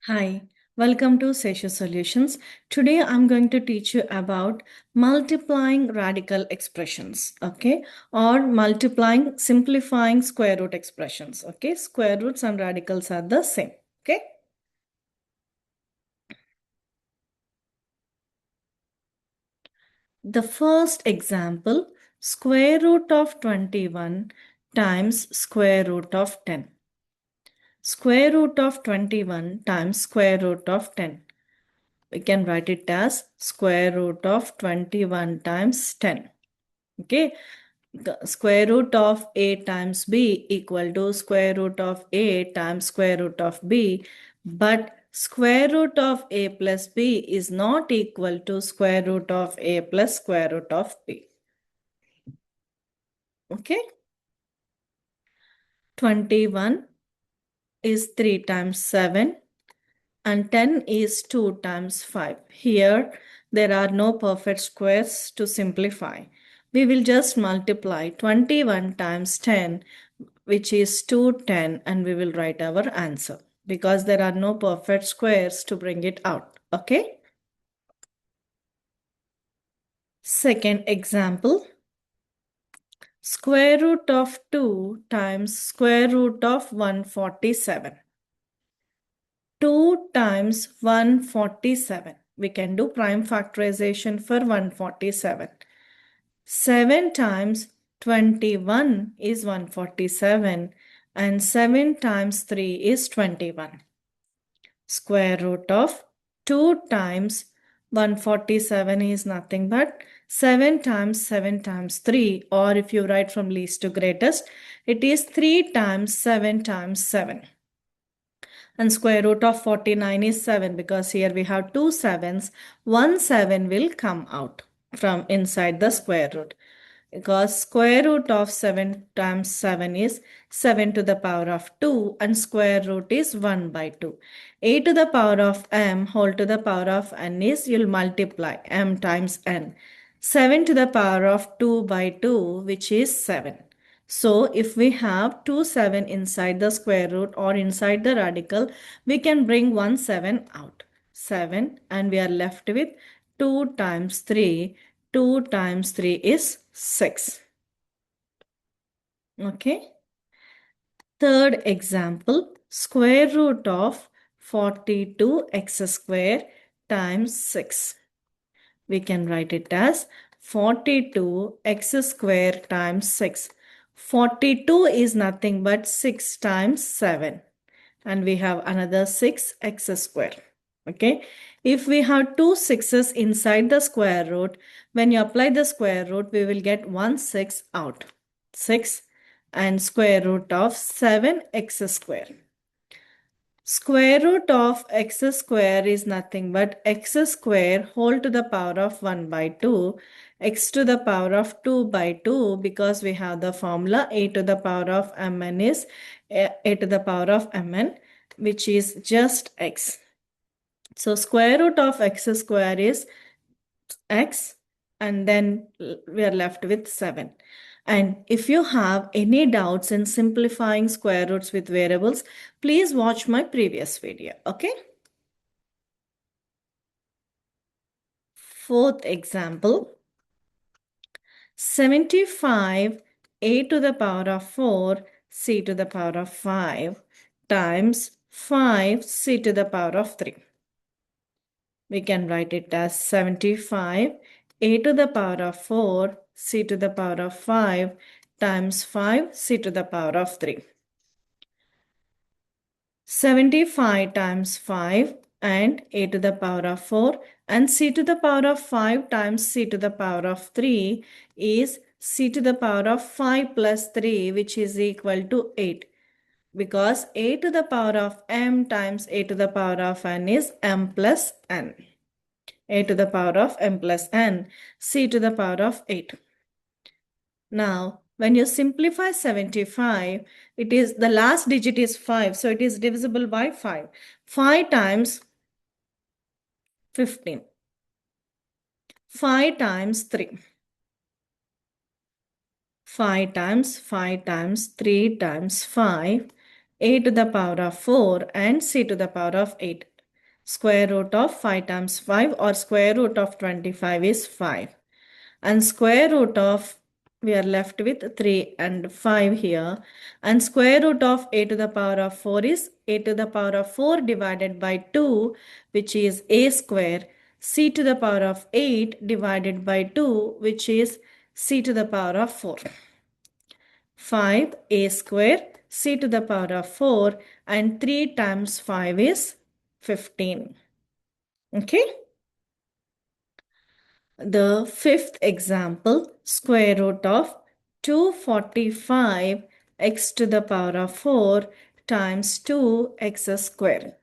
Hi, welcome to Seshu Solutions. Today I'm going to teach you about multiplying radical expressions, okay? Or multiplying, simplifying square root expressions, okay? Square roots and radicals are the same, okay? The first example, square root of 21 times square root of 10. Square root of 21 times square root of 10. We can write it as square root of 21 times 10. Okay, the square root of a times b equal to square root of a times square root of b, but square root of a plus b is not equal to square root of a plus square root of b. Okay, 21 is 3 times 7 and 10 is 2 times 5. Here, there are no perfect squares to simplify. We will just multiply 21 times 10, which is 210, and we will write our answer because there are no perfect squares to bring it out. Okay? Second example, square root of 2 times square root of 147. 2 times 147. We can do prime factorization for 147. 7 times 21 is 147 and 7 times 3 is 21. Square root of 2 times 147 is nothing but 7 times 3, or if you write from least to greatest, it is 3 times 7 times 7. And square root of 49 is 7 because here we have two sevens. One 7 will come out from inside the square root because square root of 7 times 7 is 7 to the power of 2 and square root is 1 by 2. A to the power of m whole to the power of n is you'll multiply m times n. 7 to the power of 2 by 2, which is 7. So if we have 2 7 inside the square root or inside the radical, we can bring 1 7 out. 7, and we are left with 2 times 3. 2 times 3 is 6. Okay. Third example, square root of 42x square times 6. We can write it as 42x square times 6. 42 is nothing but 6 times 7. And we have another 6x square. Okay. If we have two sixes inside the square root, when you apply the square root, we will get 1 6 out. 6 and square root of 7x square. Square root of x square is nothing but x square whole to the power of 1 by 2, x to the power of 2 by 2, because we have the formula a to the power of mn is a to the power of mn, which is just x. So square root of x square is x, and then we are left with 7. And if you have any doubts in simplifying square roots with variables, please watch my previous video, okay? Fourth example, 75 a to the power of 4 c to the power of 5 times 5 c to the power of 3. We can write it as 75 a to the power of 4 c to the power of 5 times 5 c to the power of 3. 75 times 5 and a to the power of 4 and c to the power of 5 times c to the power of 3 is c to the power of 5 plus 3, which is equal to 8, because a to the power of m times a to the power of n is m plus n. A to the power of m plus n, c to the power of 8. Now, when you simplify 75, it is the last digit is 5, so it is divisible by 5. 5 times 15. 5 times 3. 5 times 5 times 3 times 5, a to the power of 4 and c to the power of 8. Square root of 5 times 5 or square root of 25 is 5. And square root of, we are left with 3 and 5 here. And square root of a to the power of 4 is a to the power of 4 divided by 2, which is a square. C to the power of 8 divided by 2, which is c to the power of 4. 5a square, c to the power of 4, and 3 times 5 is 15. Okay. The fifth example, square root of 245 x to the power of 4 times 2x square.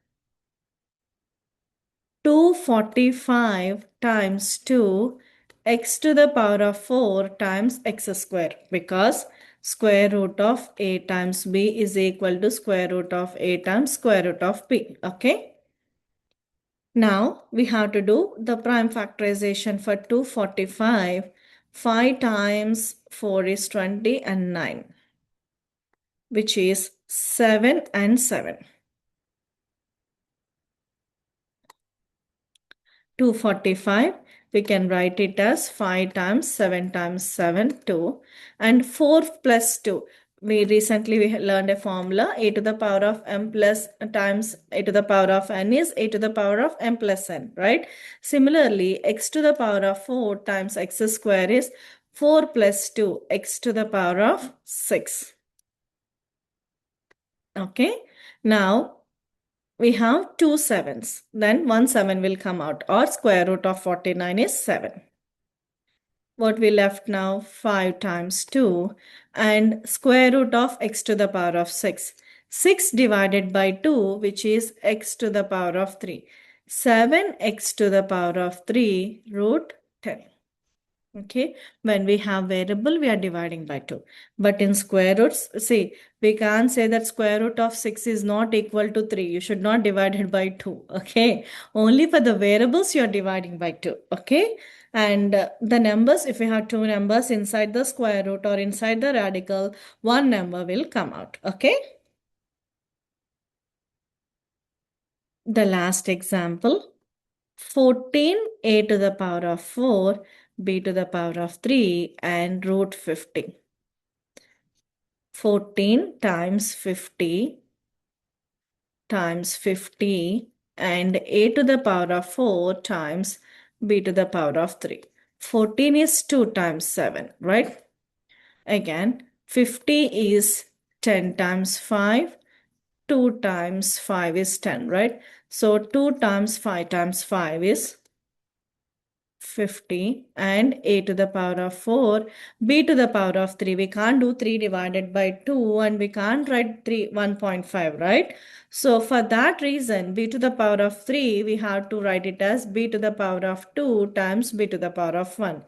245 times 2 x to the power of 4 times x square, because square root of a times b is equal to square root of a times square root of b. Okay. Now we have to do the prime factorization for 245. 5 times 4 is 20 and 9, which is 7 and 7. 245, we can write it as 5 times 7 times 7, 2, and 4 plus 2. We recently learned a formula, a to the power of m plus times a to the power of n is a to the power of m plus n, right? Similarly, x to the power of 4 times x square is 4 plus 2, x to the power of 6. Okay, now we have two sevens, then one 7 will come out, or square root of 49 is 7. What we left now? 5 times 2 and square root of x to the power of 6. 6 divided by 2, which is x to the power of 3. 7x to the power of 3 root 10. Okay, when we have variable, we are dividing by 2. But in square roots, see, we can't say that square root of 6 is not equal to 3. You should not divide it by 2. Okay, only for the variables, you are dividing by 2. Okay, and the numbers, if we have two numbers inside the square root or inside the radical, one number will come out. Okay. The last example. 14a to the power of 4, b to the power of 3, and root 50. 14 times 50 times 50 and a to the power of 4 times b to the power of 3. 14 is 2 times 7, right? Again, 50 is 10 times 5. 2 times 5 is 10, right? So 2 times 5 is 50, and a to the power of 4, b to the power of 3. We can't do 3 divided by 2, and we can't write 1.5, right? So for that reason, b to the power of 3, we have to write it as b to the power of 2 times b to the power of 1.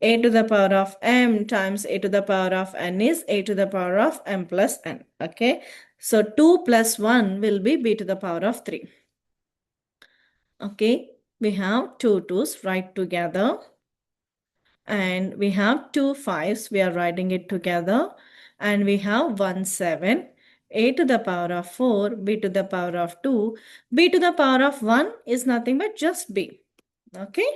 A to the power of m times a to the power of n is a to the power of m plus n. Okay, so 2 plus 1 will be b to the power of 3. Okay, we have two 2's right together, and we have two 5's, we are writing it together, and we have 1 7. A to the power of 4, b to the power of 2, b to the power of 1 is nothing but just b. Okay,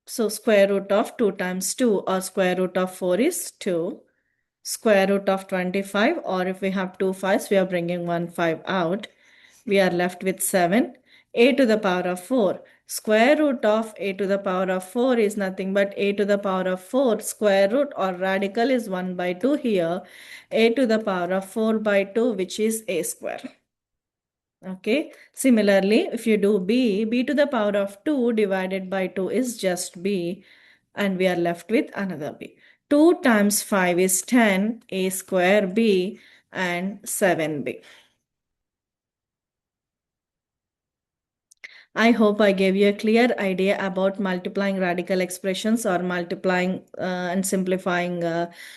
so square root of 2 times 2 or square root of 4 is 2. Square root of 25, or if we have two 5's, we are bringing one 5 out. We are left with 7. A to the power of 4. Square root of a to the power of 4 is nothing but a to the power of 4. Square root or radical is 1 by 2 here. A to the power of 4 by 2, which is a square. Okay. Similarly, if you do b to the power of 2 divided by 2 is just b, and we are left with another b. 2 times 5 is 10, a square b, and 7b. I hope I gave you a clear idea about multiplying radical expressions or multiplying and simplifying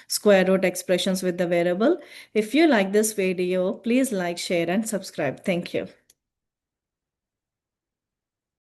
square root expressions with the variable. If you like this video, please like, share, and subscribe. Thank you.